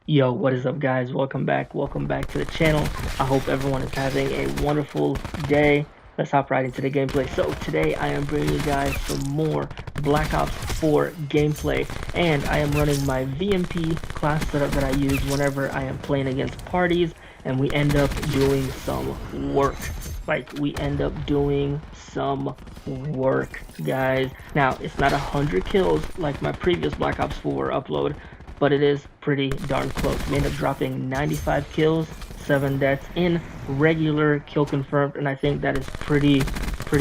Yo, what is up, guys? Welcome back to the channel. I hope everyone is having a wonderful day. Let's hop right into the gameplay. So today I am bringing you guys some more Black Ops 4 gameplay, and I am running my VMP class setup that I use whenever I am playing against parties, and we end up doing some work. We end up doing some work, guys. Now, it's not 100 kills like my previous Black Ops 4 upload, but it is pretty darn close. We end up dropping 95 kills, 7 deaths in regular kill confirmed, and I think that is pretty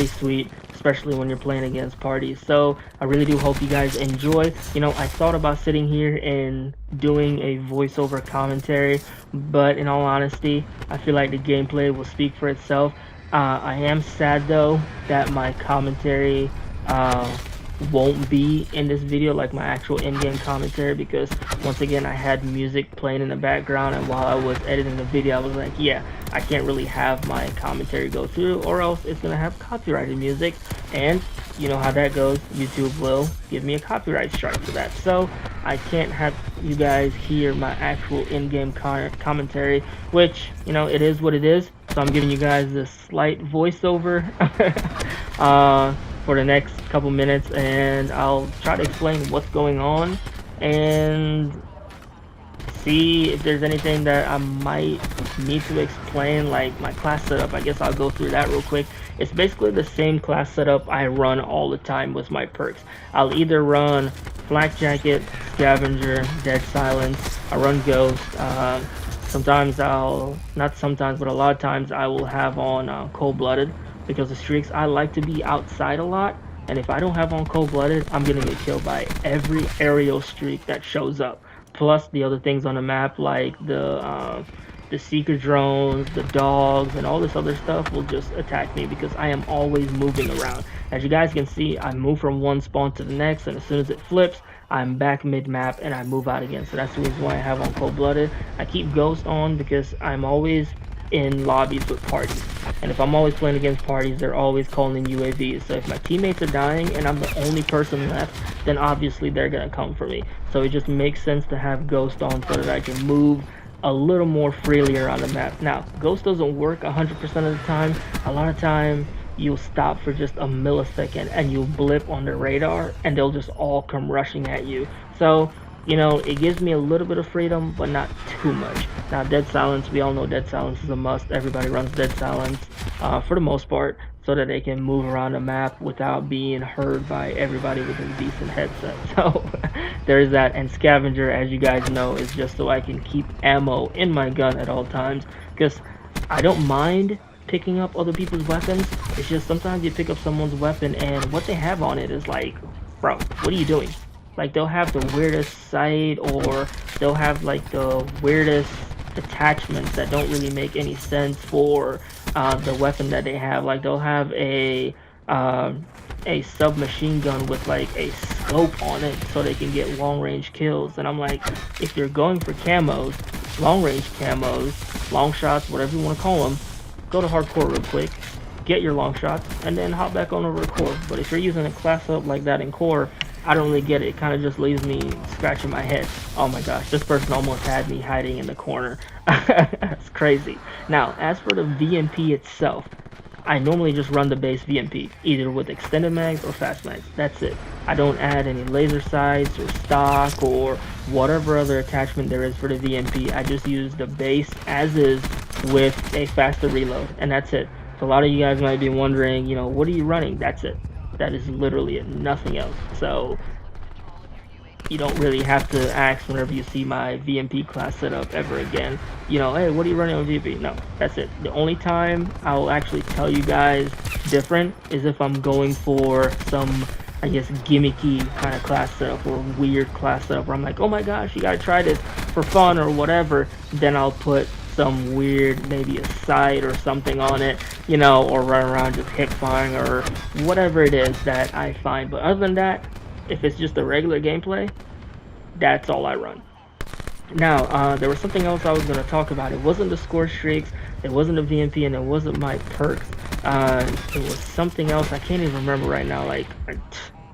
sweet, especially when you're playing against parties. So I really do hope you guys enjoy. You know, I thought about sitting here and doing a voiceover commentary, but in all honesty, I feel like the gameplay will speak for itself. I am sad though that my commentary won't be in this video, like my actual in-game commentary, because once again I had music playing in the background, and while I was editing the video I was like, yeah, I can't really have my commentary go through, or else it's gonna have copyrighted music, and you know how that goes. YouTube will give me a copyright strike for that, so I can't have you guys hear my actual in-game commentary, which, you know, it is what it is. So I'm giving you guys this slight voiceover for the next couple minutes, and I'll try to explain what's going on and see if there's anything that I might need to explain, like my class setup. I guess I'll go through that real quick. It's basically the same class setup I run all the time with my perks. I'll either run Flak Jacket, Scavenger, Dead Silence, I run Ghost, sometimes not sometimes, but a lot of times I will have on Cold-Blooded, because the streaks, I like to be outside a lot, and if I don't have on Cold-Blooded, I'm gonna get killed by every aerial streak that shows up, plus the other things on the map, like the seeker drones, the dogs, and all this other stuff will just attack me because I am always moving around. As you guys can see, I move from one spawn to the next, and as soon as it flips, I'm back mid-map and I move out again. So that's the reason why I have on Cold-Blooded. I keep Ghost on because I'm always in lobbies with parties, and if I'm always playing against parties, they're always calling in UAVs. So if my teammates are dying and I'm the only person left, then obviously they're gonna come for me. So it just makes sense to have Ghost on so that I can move a little more freely around the map. Now, Ghost doesn't work 100% of the time. A lot of time you'll stop for just a millisecond and you'll blip on the radar and they'll just all come rushing at you. So, you know, it gives me a little bit of freedom, but not too much. Now, Dead Silence, we all know Dead Silence is a must. Everybody runs Dead Silence for the most part, so that they can move around the map without being heard by everybody with a decent headset. So there's that. And Scavenger, as you guys know, is just so I can keep ammo in my gun at all times, because I don't mind picking up other people's weapons. It's just sometimes you pick up someone's weapon and what they have on it is like, bro, what are you doing? Like, they'll have the weirdest sight, or they'll have like the weirdest attachments that don't really make any sense for the weapon that they have. Like, they'll have a submachine gun with like a scope on it so they can get long range kills, and I'm like, if you're going for camos, long range camos, long shots, whatever you want to call them, go to hardcore real quick, get your long shots, and then hop back on over to core. But if you're using a class up like that in core, I don't really get it. It kind of just leaves me scratching my head. Oh my gosh, this person almost had me hiding in the corner. That's crazy. Now, as for the VMP itself, I normally just run the base VMP, either with extended mags or fast mags. That's it. I don't add any laser sights or stock or whatever other attachment there is for the VMP. I just use the base as is with a faster reload, and that's it. So a lot of you guys might be wondering, you know, what are you running? That's it. That is literally it, nothing else. So you don't really have to ask whenever you see my VMP class setup ever again, you know, hey, what are you running on VMP? No, that's it. The only time I will actually tell you guys different is if I'm going for some, I guess, gimmicky kind of class setup or weird class setup where I'm like, oh my gosh, you gotta try this for fun or whatever. Then I'll put some weird, maybe a sight or something on it, you know, or run around just hip firing or whatever it is that I find. But other than that, if it's just a regular gameplay, that's all I run. Now, there was something else I was going to talk about. It wasn't the score streaks, it wasn't the VMP, and it wasn't my perks. It was something else. I can't even remember right now. Like,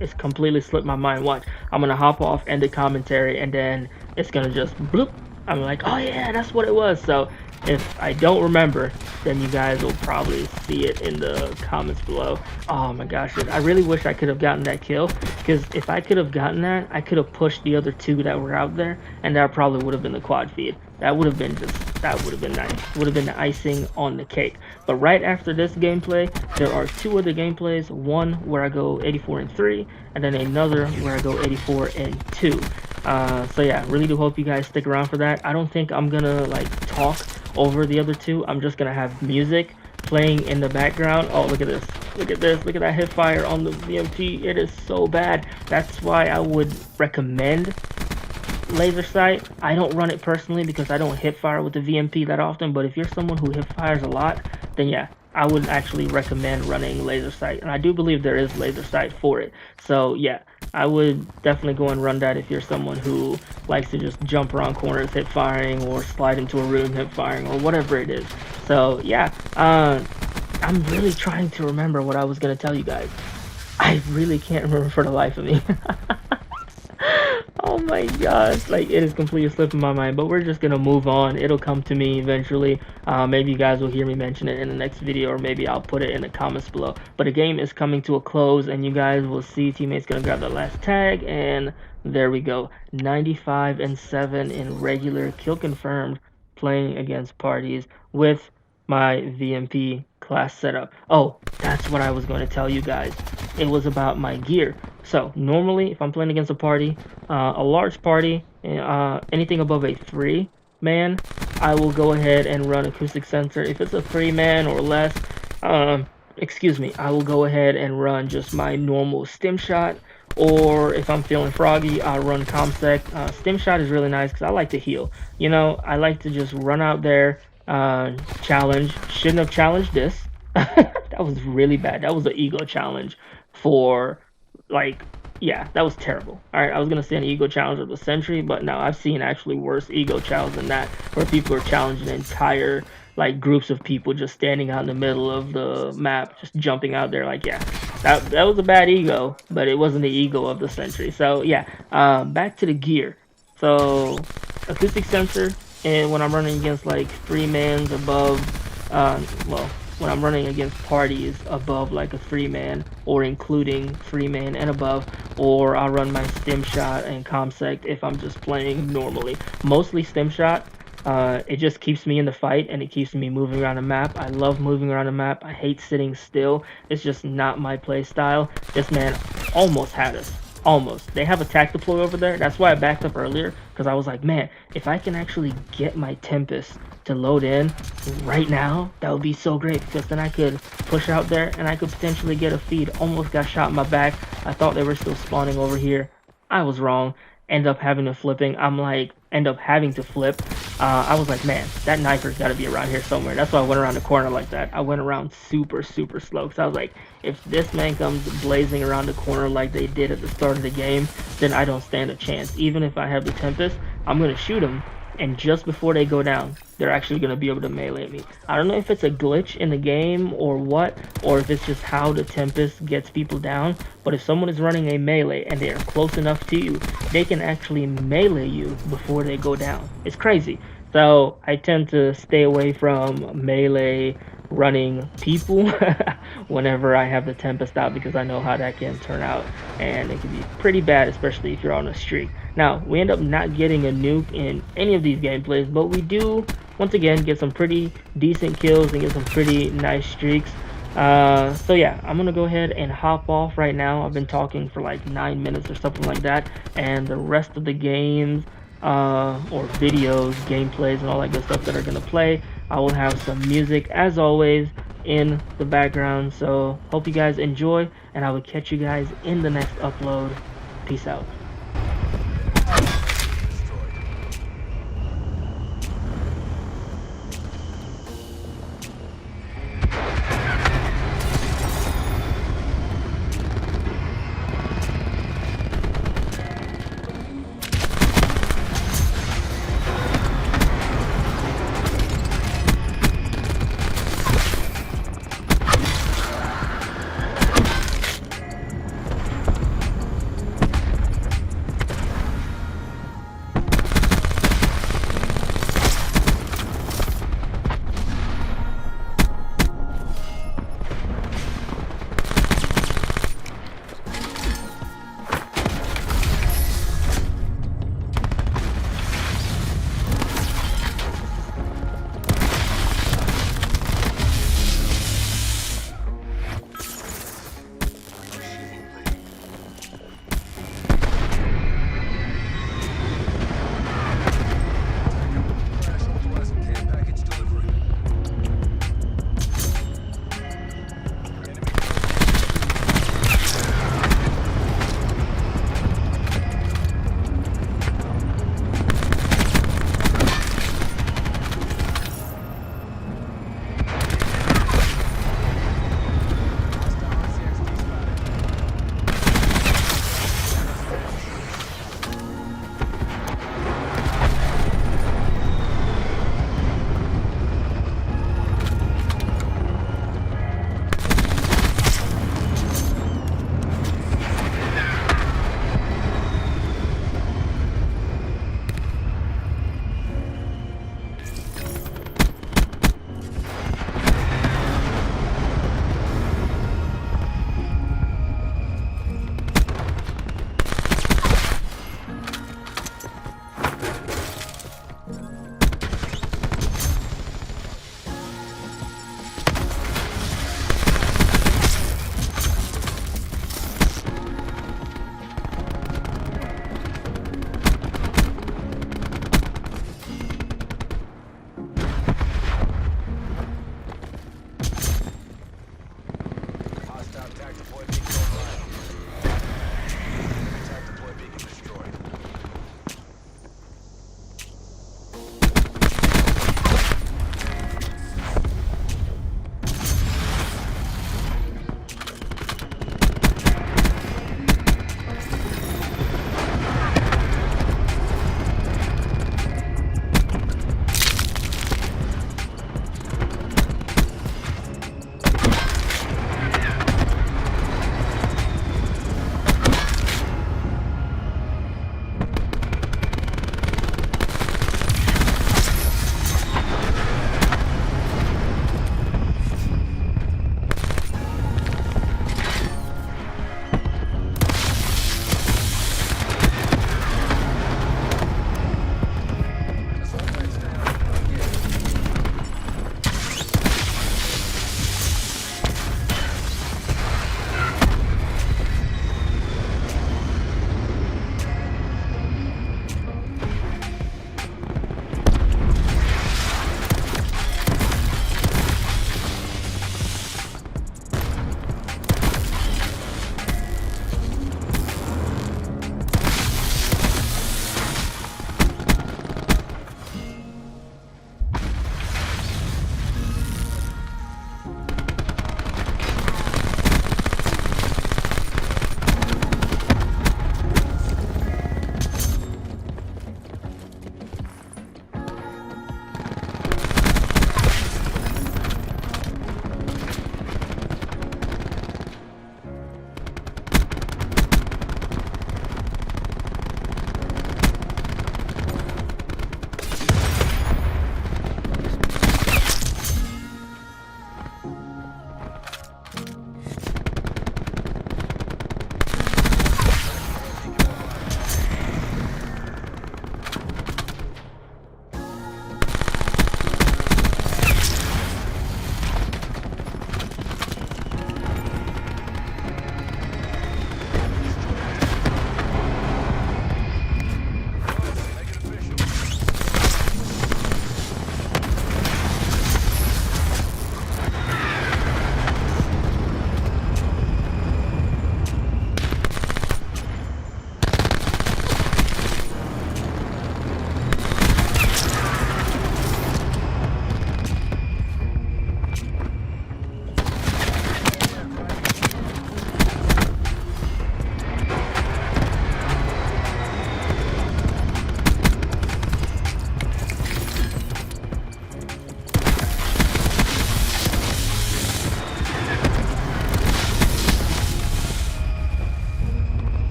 it's completely slipped my mind. Watch, I'm going to hop off, end the commentary, and then it's going to just bloop, I'm like, oh yeah, that's what it was. So if I don't remember, then you guys will probably see it in the comments below. Oh my gosh, I really wish I could have gotten that kill, because if I could have gotten that, I could have pushed the other two that were out there, and that probably would have been the quad feed. That would have been that would have been nice. Would have been the icing on the cake. But right after this gameplay, there are two other gameplays. One where I go 84-3, and then another where I go 84-2. So yeah, really do hope you guys stick around for that. I don't think I'm gonna like talk over the other two. I'm just gonna have music playing in the background. Oh, look at this. Look at this. Look at that hip fire on the VMP. It is so bad. That's why I would recommend laser sight. I don't run it personally because I don't hip fire with the VMP that often, but if you're someone who hip fires a lot, then yeah, I would actually recommend running laser sight, and I do believe there is laser sight for it. So yeah, I would definitely go and run that if you're someone who likes to just jump around corners hip firing, or slide into a room hip firing, or whatever it is. So yeah, I'm really trying to remember what I was gonna tell you guys. I really can't remember for the life of me. Oh my gosh, like it is completely slipping my mind, but we're just gonna move on. It'll come to me eventually. Maybe you guys will hear me mention it in the next video, or maybe I'll put it in the comments below. But the game is coming to a close, and you guys will see teammates gonna grab the last tag, and there we go. 95-7 in regular, kill confirmed, playing against parties with my VMP class setup. Oh, that's what I was going to tell you guys. It was about my gear. So normally, if I'm playing against a party, a large party, anything above a 3-man, I will go ahead and run acoustic sensor. If it's a 3-man or less, excuse me, I will go ahead and run just my normal stim shot. Or if I'm feeling froggy, I'll run ComSec. Stim shot is really nice because I like to heal. You know, I like to just run out there, challenge. Shouldn't have challenged this. That was really bad. That was an ego challenge for, like, yeah, that was terrible. Alright, I was gonna say an ego challenge of the century, but no, I've seen actually worse ego challenges than that, where people are challenging entire, like, groups of people just standing out in the middle of the map, just jumping out there. Like, yeah, that was a bad ego, but it wasn't the ego of the century. So yeah, back to the gear. So acoustic sensor, and when I'm running against like 3-mans above, well, when I'm running against parties above like a 3-man, or including 3-man and above, or I'll run my stim shot and ComSec if I'm just playing normally. Mostly stim shot. It just keeps me in the fight, and it keeps me moving around the map. I love moving around the map. I hate sitting still. It's just not my play style. This man almost had us. Almost. They have a tac deploy over there. That's why I backed up earlier, because I was like, man, if I can actually get my Tempest to load in right now, that would be so great, because then I could push out there and I could potentially get a feed. Almost got shot in my back. I thought they were still spawning over here. I was wrong. End up having to flipping. End up having to flip. I was like, man, that knifer's got to be around here somewhere. That's why I went around the corner like that. I went around super slow, because I was like, if this man comes blazing around the corner like they did at the start of the game, then I don't stand a chance. Even if I have the Tempest, I'm going to shoot him, and just before they go down, they're actually going to be able to melee me. I don't know if it's a glitch in the game or what, or if it's just how the Tempest gets people down, but if someone is running a melee and they are close enough to you, they can actually melee you before they go down. It's crazy. So I tend to stay away from melee running people whenever I have the Tempest out, because I know how that can turn out, and it can be pretty bad, especially if you're on a streak. Now, we end up not getting a nuke in any of these gameplays, but we do, once again, get some pretty decent kills and get some pretty nice streaks. So yeah, I'm gonna go ahead and hop off right now. I've been talking for like 9 minutes or something like that, and the rest of the games, or videos, gameplays, and all that good stuff that are gonna play, I will have some music as always in the background. So hope you guys enjoy, and I will catch you guys in the next upload. Peace out.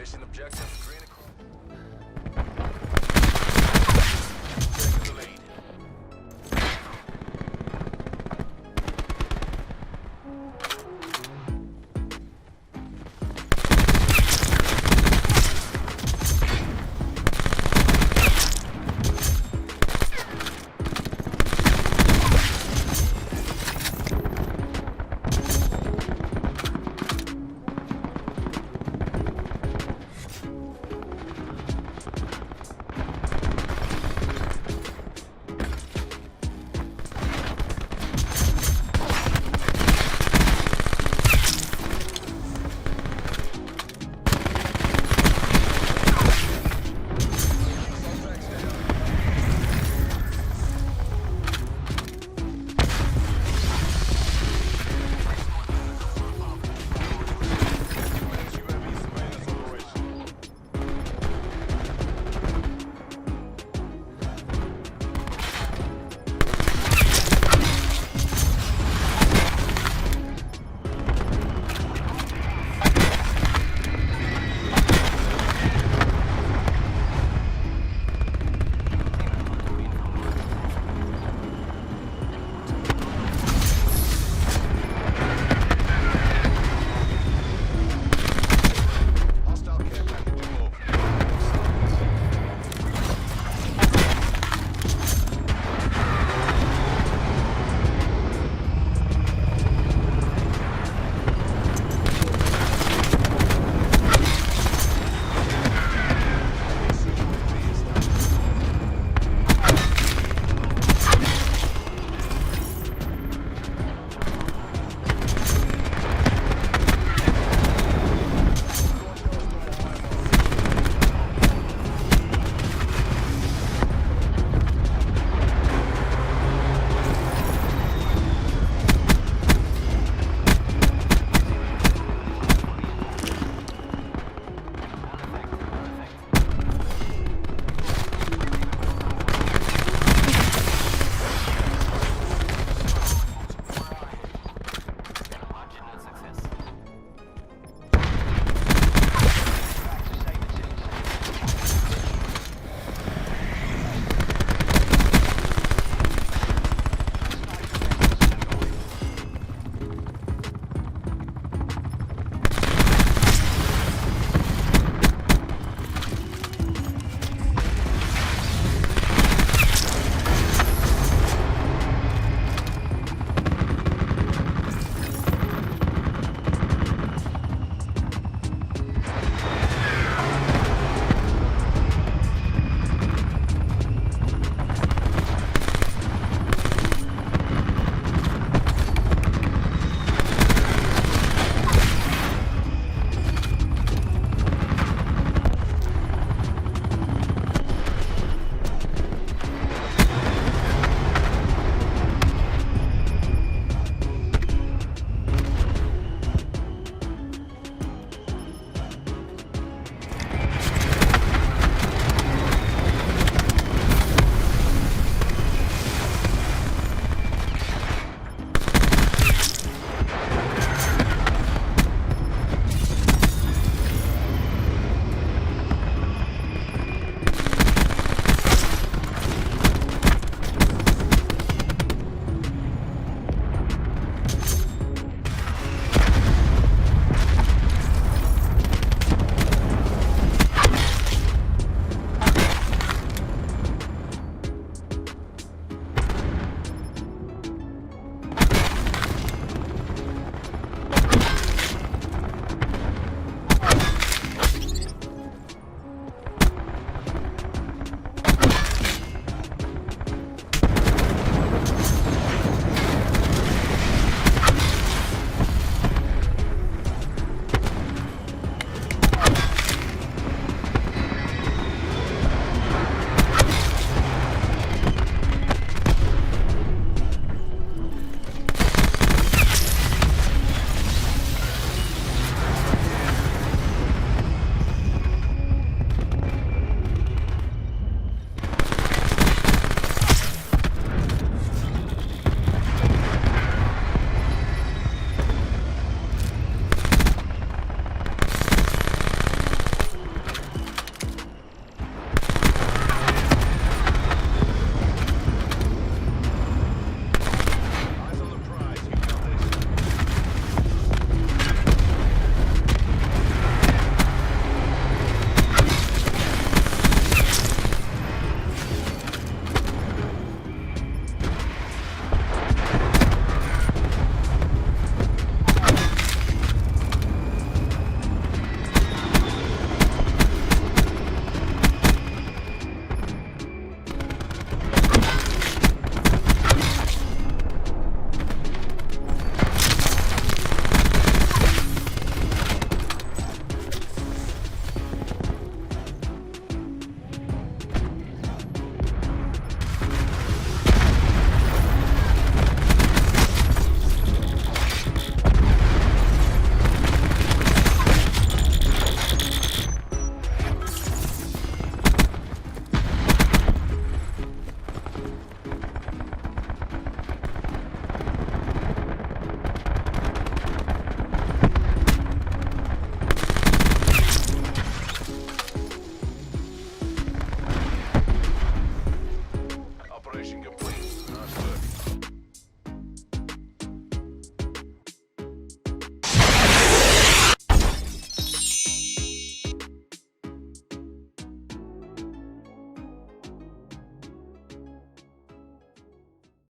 Mission objective, green